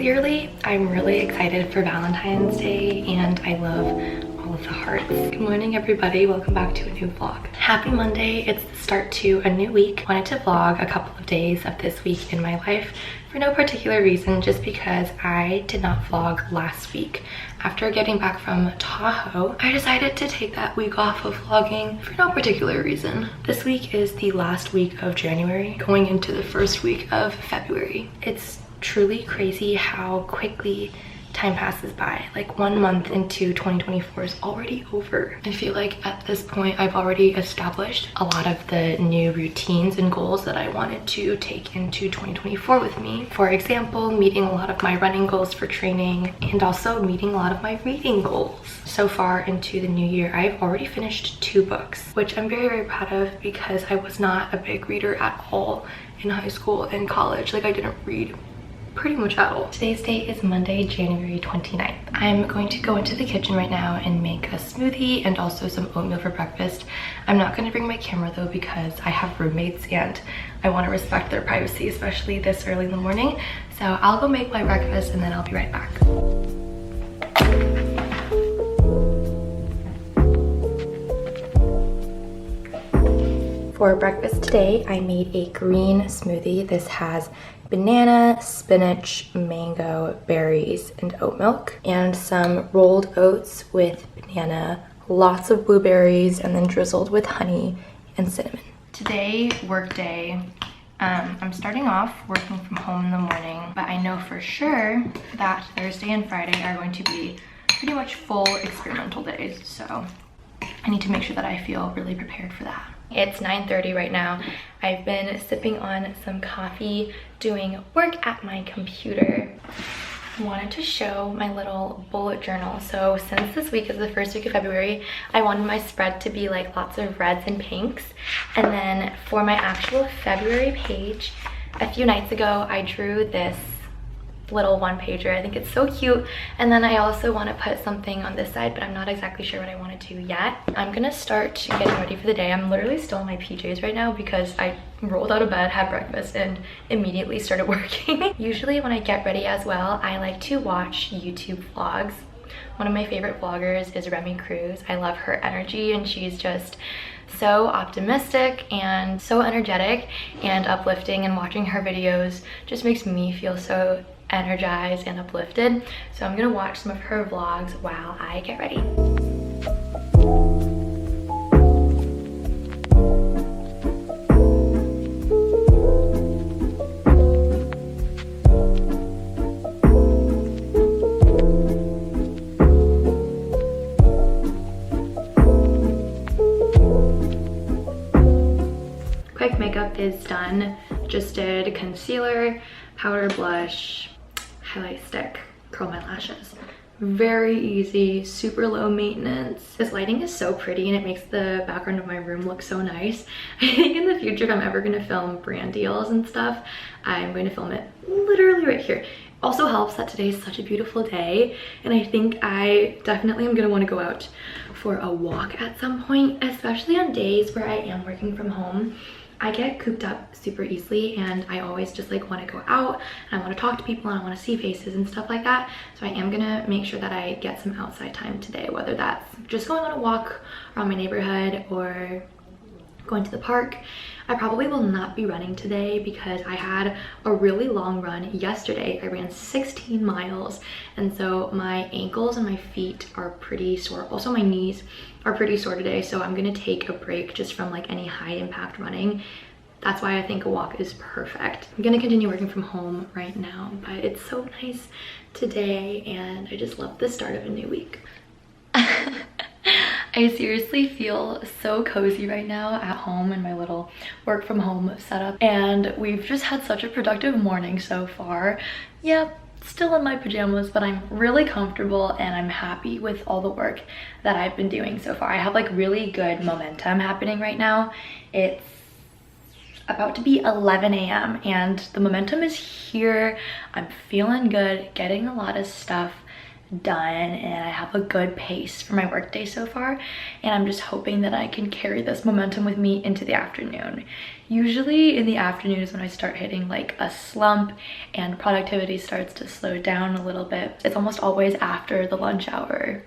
Weirdly, I'm really excited for Valentine's Day and I love all of the hearts. Good morning everybody, welcome back to a new vlog. Happy Monday, it's the start to a new week. Wanted to vlog a couple of days of this week in my life for no particular reason, just because I did not vlog last week. After getting back from Tahoe, I decided to take that week off of vlogging for no particular reason. This week is the last week of January, going into the first week of February. It's truly crazy how quickly time passes by. Like 1 month into 2024 is already over. I feel like at this point I've already established a lot of the new routines and goals that I wanted to take into 2024 with me. For example, meeting a lot of my running goals for training and also meeting a lot of my reading goals. So far into the new year, I've already finished 2 books, which I'm very, very proud of because I was not a big reader at all in high school and college. Like I didn't read pretty much at all. Today's date is Monday, January 29th. I'm going to go into the kitchen right now and make a smoothie and also some oatmeal for breakfast. I'm not going to bring my camera though because I have roommates and I want to respect their privacy, especially this early in the morning. So I'll go make my breakfast and then I'll be right back. For breakfast today, I made a green smoothie. This has banana, spinach, mango, berries, and oat milk, and some rolled oats with banana, lots of blueberries, and then drizzled with honey and cinnamon. Today, work day. I'm starting off working from home in the morning, but I know for sure that Thursday and Friday are going to be pretty much full experimental days, so I need to make sure that I feel really prepared for that. It's 9:30 right now. I've been sipping on some coffee, doing work at my computer. I wanted to show my little bullet journal. So since this week is the first week of February, I wanted my spread to be like lots of reds and pinks. And then for my actual February page, a few nights ago, I drew this little one-pager. I think it's so cute. And then I also want to put something on this side, but I'm not exactly sure what I want to do yet. I'm gonna start getting ready for the day. I'm literally still in my PJs right now because I rolled out of bed, had breakfast, and immediately started working. Usually when I get ready as well, I like to watch YouTube vlogs. One of my favorite vloggers is Remy Cruz. I love her energy and she's just so optimistic and so energetic and uplifting, and watching her videos just makes me feel so energized and uplifted. So I'm gonna watch some of her vlogs while I get ready. Quick makeup is done. Just did concealer, powder, blush, highlight stick, curl my lashes. Very easy, super low maintenance. This lighting is so pretty and it makes the background of my room look so nice. I think in the future, if I'm ever gonna film brand deals and stuff, I'm going to film it literally right here. Also helps that today is such a beautiful day, and I think I definitely am gonna wanna go out for a walk at some point, especially on days where I am working from home. I get cooped up super easily and I always just like want to go out and I want to talk to people and I want to see faces and stuff like that. So I am gonna make sure that I get some outside time today, whether that's just going on a walk around my neighborhood or going to the park. I probably will not be running today because I had a really long run yesterday. I ran 16 miles and so my ankles and my feet are pretty sore. Also my knees are pretty sore today, so I'm gonna take a break just from like any high impact running. That's why I think a walk is perfect. I'm gonna continue working from home right now, but it's so nice today and I just love the start of a new week. I seriously feel so cozy right now at home in my little work from home setup, and we've just had such a productive morning so far. Yeah, still in my pajamas, but I'm really comfortable and I'm happy with all the work that I've been doing so far. I have like really good momentum happening right now. It's about to be 11 a.m. and the momentum is here. I'm feeling good, getting a lot of stuff done and I have a good pace for my work day so far, and I'm just hoping that I can carry this momentum with me into the afternoon. Usually in the afternoon is when I start hitting like a slump and productivity starts to slow down a little bit. It's almost always after the lunch hour.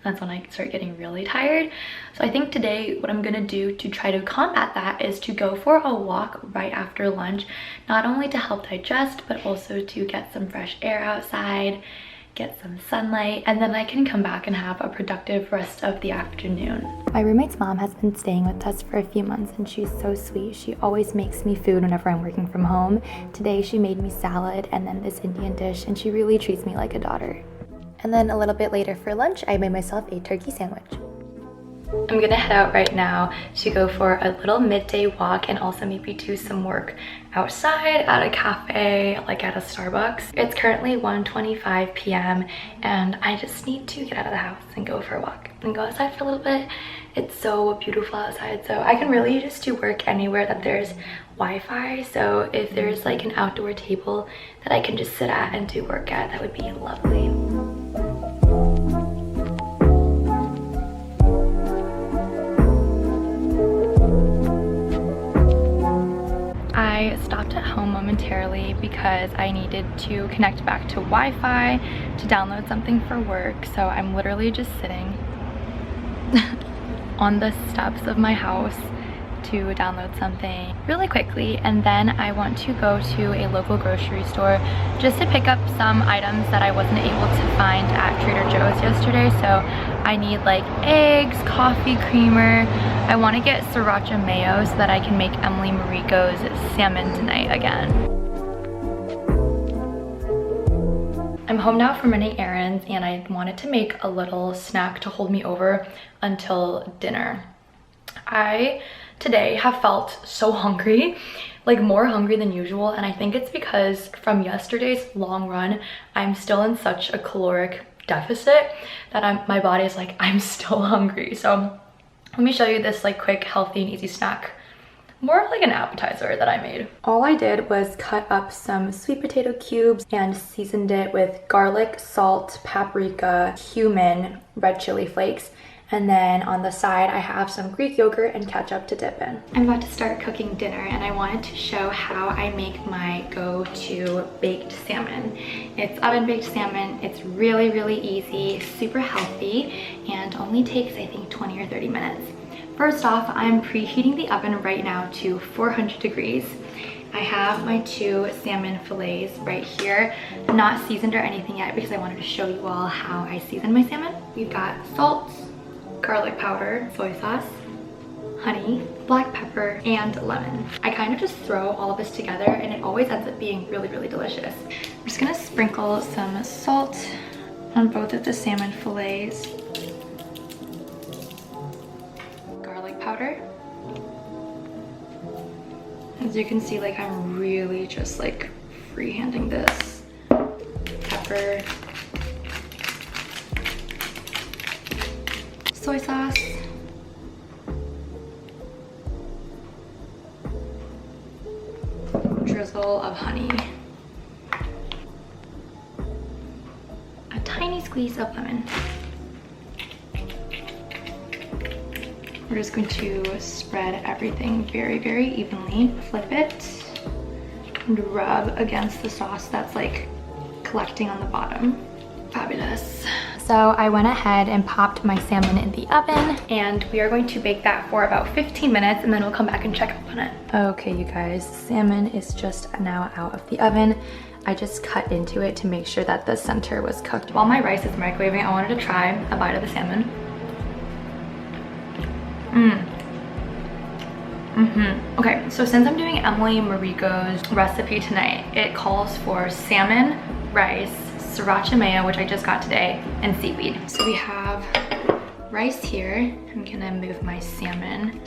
That's when I start getting really tired. So I think today what I'm gonna do to try to combat that is to go for a walk right after lunch, not only to help digest, but also to get some fresh air outside, get some sunlight, and then I can come back and have a productive rest of the afternoon. My roommate's mom has been staying with us for a few months and she's so sweet. She always makes me food whenever I'm working from home. Today she made me salad and then this Indian dish, and she really treats me like a daughter. And then a little bit later for lunch, I made myself a turkey sandwich. I'm gonna head out right now to go for a little midday walk and also maybe do some work outside at a cafe, like at a Starbucks. It's currently 1:25 p.m. and I just need to get out of the house and go for a walk and go outside for a little bit. It's so beautiful outside, so I can really just do work anywhere that there's Wi-Fi. So if there's like an outdoor table that I can just sit at and do work at, that would be lovely. I stopped at home momentarily because I needed to connect back to Wi-Fi to download something for work. So I'm literally just sitting on the steps of my house to download something really quickly, and then I want to go to a local grocery store just to pick up some items that I wasn't able to find at Trader Joe's yesterday. So I need like eggs, coffee creamer. I want to get sriracha mayo so that I can make Emily Mariko's salmon tonight again. I'm home now from running errands and I wanted to make a little snack to hold me over until dinner. I today have felt so hungry, like more hungry than usual, and I think it's because from yesterday's long run I'm still in such a caloric deficit that my body is like, I'm still hungry. So let me show you this like quick, healthy and easy snack, more of like an appetizer that I made. All I did was cut up some sweet potato cubes and seasoned it with garlic, salt, paprika, cumin, red chili flakes. And then on the side, I have some Greek yogurt and ketchup to dip in. I'm about to start cooking dinner and I wanted to show how I make my go-to baked salmon. It's oven-baked salmon. It's really, really easy, super healthy, and only takes, I think, 20 or 30 minutes. First off, I'm preheating the oven right now to 400 degrees. I have my 2 salmon fillets right here, not seasoned or anything yet because I wanted to show you all how I season my salmon. We've got salt, garlic powder, soy sauce, honey, black pepper, and lemon. I kind of just throw all of this together and it always ends up being really, really delicious. I'm just gonna sprinkle some salt on both of the salmon fillets, garlic powder. As you can see, like I'm really just like freehanding this. Pepper, soy sauce, drizzle of honey, a tiny squeeze of lemon. We're just going to spread everything very, very evenly, flip it, and rub against the sauce that's like collecting on the bottom. Fabulous. So I went ahead and popped my salmon in the oven and we are going to bake that for about 15 minutes and then we'll come back and check up on it. Okay, you guys, salmon is just now out of the oven. I just cut into it to make sure that the center was cooked. While my rice is microwaving, I wanted to try a bite of the salmon. Okay, so since I'm doing Emily Mariko's recipe tonight, it calls for salmon, rice, sriracha mayo, which I just got today, and seaweed. So we have rice here. I'm gonna move my salmon.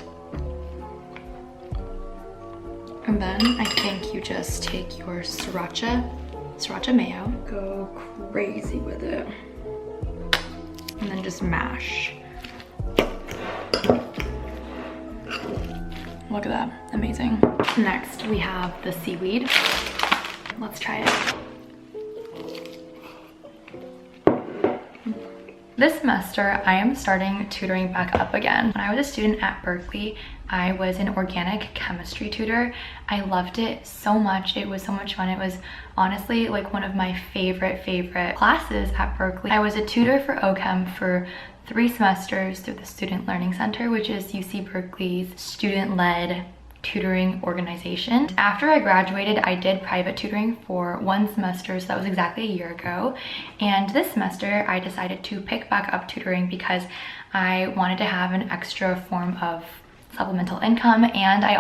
And then I think you just take your sriracha mayo, go crazy with it, and then just mash. Look at that, amazing. Next, we have the seaweed. Let's try it. This semester, I am starting tutoring back up again. When I was a student at Berkeley, I was an organic chemistry tutor. I loved it so much. It was so much fun. It was honestly like one of my favorite classes at Berkeley. I was a tutor for OChem for 3 semesters through the Student Learning Center, which is UC Berkeley's student-led tutoring organization. After I graduated, I did private tutoring for 1 semester, so that was exactly a year ago. And this semester, I decided to pick back up tutoring because I wanted to have an extra form of supplemental income, and I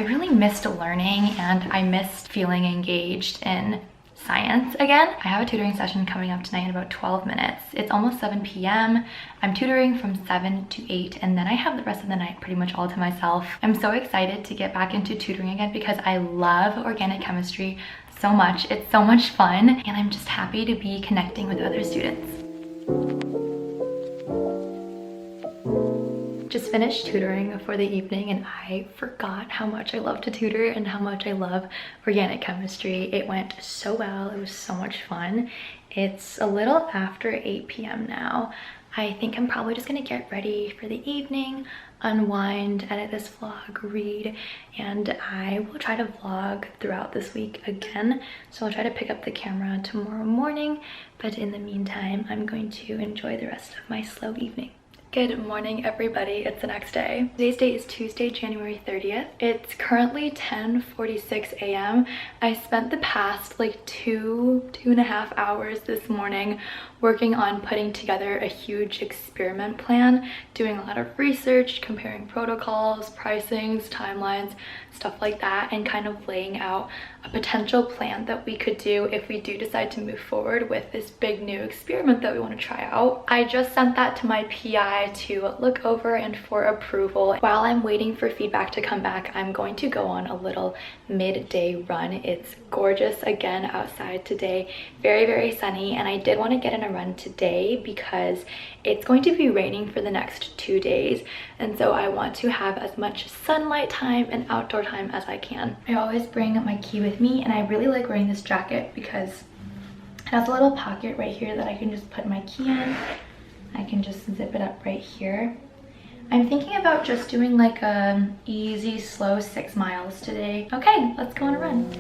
really missed learning and I missed feeling engaged in science again. I have a tutoring session coming up tonight in about 12 minutes. It's almost 7 p.m. I'm tutoring from 7 to 8, and then I have the rest of the night pretty much all to myself. I'm so excited to get back into tutoring again because I love organic chemistry so much. It's so much fun, and I'm just happy to be connecting with other students. Just finished tutoring for the evening and I forgot how much I love to tutor and how much I love organic chemistry. It went so well. It was so much fun. It's a little after 8 p.m. now. I think I'm probably just gonna get ready for the evening, unwind, edit this vlog, read, and I will try to vlog throughout this week again. So I'll try to pick up the camera tomorrow morning, but in the meantime, I'm going to enjoy the rest of my slow evening. Good morning, everybody. It's the next day. Today's date is Tuesday, January 30th. It's currently 10:46 a.m. I spent the past like two and a half hours this morning working on putting together a huge experiment plan, doing a lot of research, comparing protocols, pricings, timelines, stuff like that, and kind of laying out a potential plan that we could do if we do decide to move forward with this big new experiment that we want to try out. I just sent that to my PI to look over and for approval. While I'm waiting for feedback to come back, I'm going to go on a little midday run. It's gorgeous again outside today, very sunny, and I did want to get in a run today because it's going to be raining for the next 2 days, and so I want to have as much sunlight time and outdoor time as I can. I always bring my key with me, and I really like wearing this jacket because it has a little pocket right here that I can just put my key in. I can just zip it up right here. I'm thinking about just doing like a easy, slow 6 miles today. Okay, let's go on a run.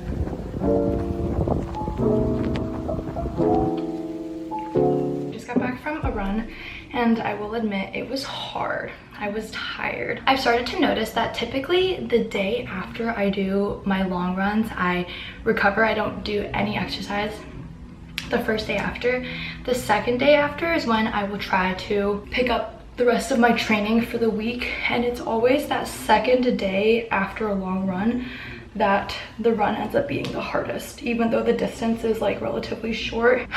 Just got back from a run, and I will admit it was hard. I was tired. I've started to notice that typically the day after I do my long runs, I recover. I don't do any exercise the first day after. The second day after is when I will try to pick up the rest of my training for the week, and it's always that second day after a long run that the run ends up being the hardest. Even though the distance is like relatively short,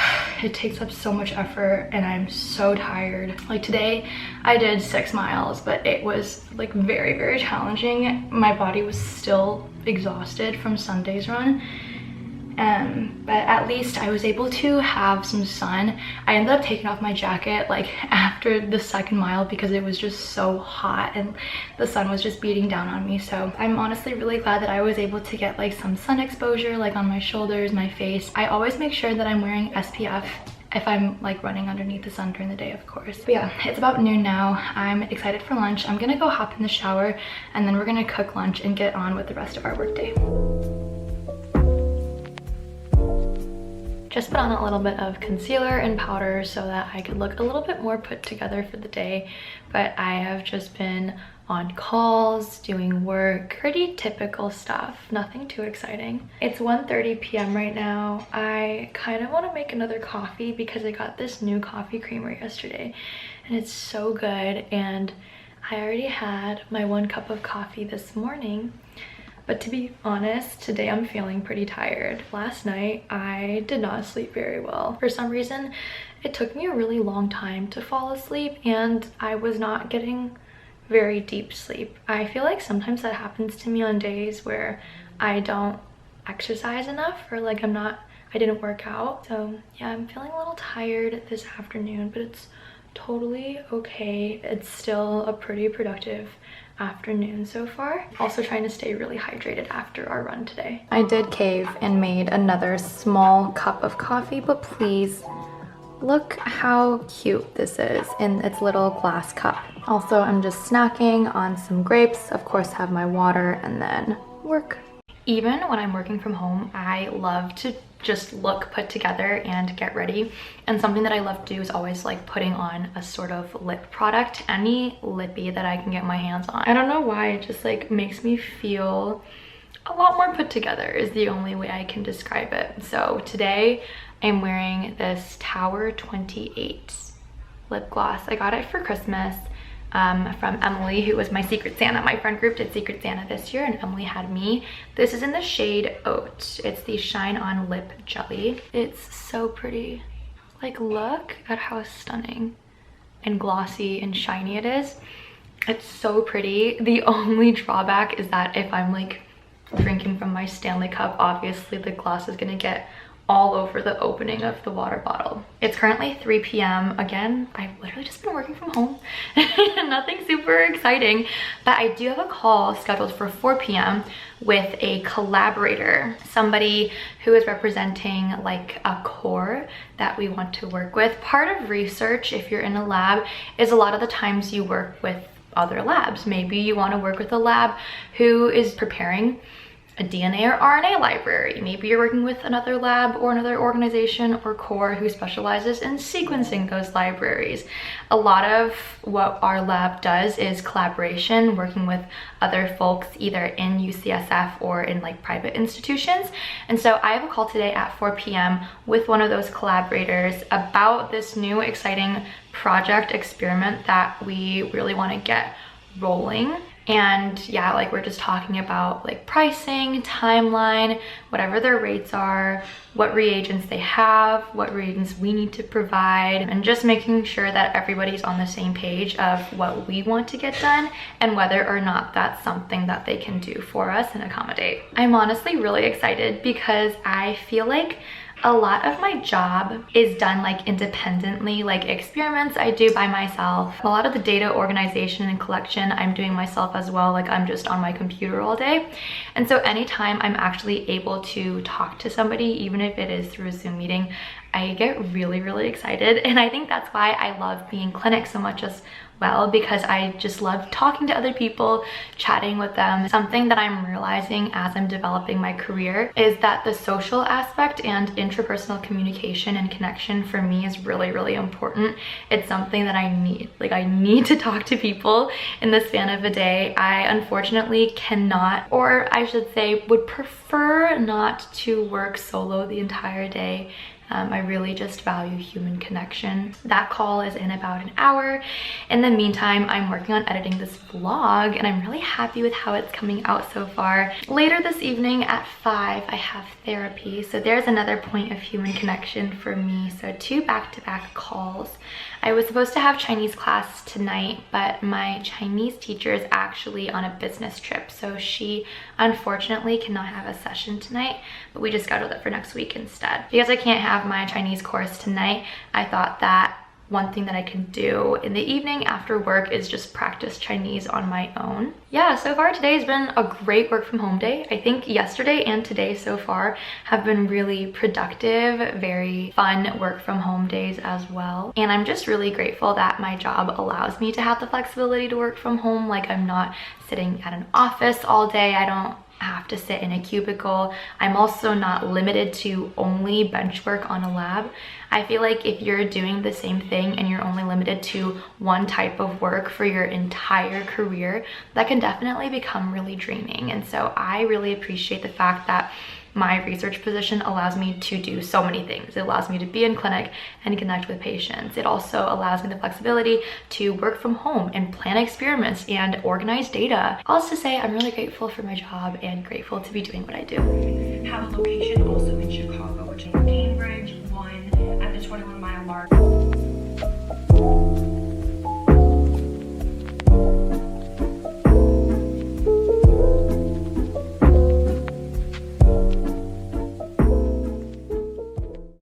it takes up so much effort and I'm so tired. Like today I did 6 miles, but it was like very challenging. My body was still exhausted from Sunday's run. But at least I was able to have some sun. I ended up taking off my jacket like after the 2nd mile because it was just so hot and the sun was just beating down on me. So I'm honestly really glad that I was able to get like some sun exposure like on my shoulders, my face. I always make sure that I'm wearing SPF if I'm like running underneath the sun during the day, of course. But yeah, it's about noon now. I'm excited for lunch. I'm gonna go hop in the shower and then we're gonna cook lunch and get on with the rest of our workday. Just put on a little bit of concealer and powder so that I could look a little bit more put together for the day. But I have just been on calls, doing work, pretty typical stuff, nothing too exciting. It's 1:30 p.m. right now. I kind of want to make another coffee because I got this new coffee creamer yesterday and it's so good, and I already had my 1 cup of coffee this morning. But to be honest, today I'm feeling pretty tired. Last night, I did not sleep very well. For some reason, it took me a really long time to fall asleep and I was not getting very deep sleep. I feel like sometimes that happens to me on days where I don't exercise enough or like I didn't work out. So yeah, I'm feeling a little tired this afternoon, but it's totally okay. It's still a pretty productive afternoon so far. Also trying to stay really hydrated after our run today. I did cave and made another small cup of coffee, but please look how cute this is in its little glass cup. Also, I'm just snacking on some grapes, of course have my water, and then work. Even when I'm working from home, I love to just look put together and get ready. And something that I love to do is always like putting on a sort of lip product, any lippy that I can get my hands on. I don't know why, it just like makes me feel a lot more put together is the only way I can describe it. So today I'm wearing this Tower 28 lip gloss. I got it for Christmas. From Emily, who was my Secret Santa. My friend group did Secret Santa this year and Emily had me. This is in the shade Oat. It's the Shine On Lip Jelly. It's so pretty. Like, look at how stunning and glossy and shiny it is. It's so pretty. The only drawback is that if I'm like drinking from my Stanley cup, obviously the gloss is gonna get all over the opening of the water bottle. It's currently 3 p.m. Again, I've literally just been working from home. Nothing super exciting, but I do have a call scheduled for 4 p.m. with a collaborator, somebody who is representing like a core that we want to work with. Part of research, if you're in a lab, is a lot of the times you work with other labs. Maybe you want to work with a lab who is preparing a DNA or RNA library. Maybe you're working with another lab or another organization or core who specializes in sequencing those libraries. A lot of what our lab does is collaboration, working with other folks either in UCSF or in like private institutions. And so I have a call today at 4 p.m. with one of those collaborators about this new exciting project experiment that we really want to get rolling. And yeah, like we're just talking about like pricing, timeline, whatever their rates are, what reagents they have, what reagents we need to provide, and just making sure that everybody's on the same page of what we want to get done and whether or not that's something that they can do for us and accommodate. I'm honestly really excited because I feel like a lot of my job is done like independently, like experiments I do by myself. A lot of the data organization and collection I'm doing myself as well, like I'm just on my computer all day. And so anytime I'm actually able to talk to somebody, even if it is through a Zoom meeting, I get really, really excited. And I think that's why I love being in clinic so much as well, because I just love talking to other people, chatting with them. Something that I'm realizing as I'm developing my career is that the social aspect and interpersonal communication and connection for me is really, really important. It's something that I need. Like I need to talk to people in the span of a day. I unfortunately cannot, or I should say would prefer not to work solo the entire day. I really just value human connection. That call is in about an hour. In the meantime, I'm working on editing this vlog and I'm really happy with how it's coming out so far. Later this evening at 5, I have therapy. So there's another point of human connection for me. So 2 back-to-back calls. I was supposed to have Chinese class tonight, but my Chinese teacher is actually on a business trip. So she unfortunately cannot have a session tonight, but we just scheduled it for next week instead. Because I can't have my Chinese course tonight, I thought that one thing that I can do in the evening after work is just practice Chinese on my own. Yeah, so far today has been a great work from home day. I think yesterday and today so far have been really productive, very fun work from home days as well. And I'm just really grateful that my job allows me to have the flexibility to work from home. Like I'm not sitting at an office all day. I don't have to sit in a cubicle. I'm also not limited to only bench work on a lab. I feel like if you're doing the same thing and you're only limited to one type of work for your entire career, that can definitely become really draining. And so I really appreciate the fact that my research position allows me to do so many things. It allows me to be in clinic and connect with patients. It also allows me the flexibility to work from home and plan experiments and organize data. All to say, I'm really grateful for my job and grateful to be doing what I do. Have a location also in Chicago, which I think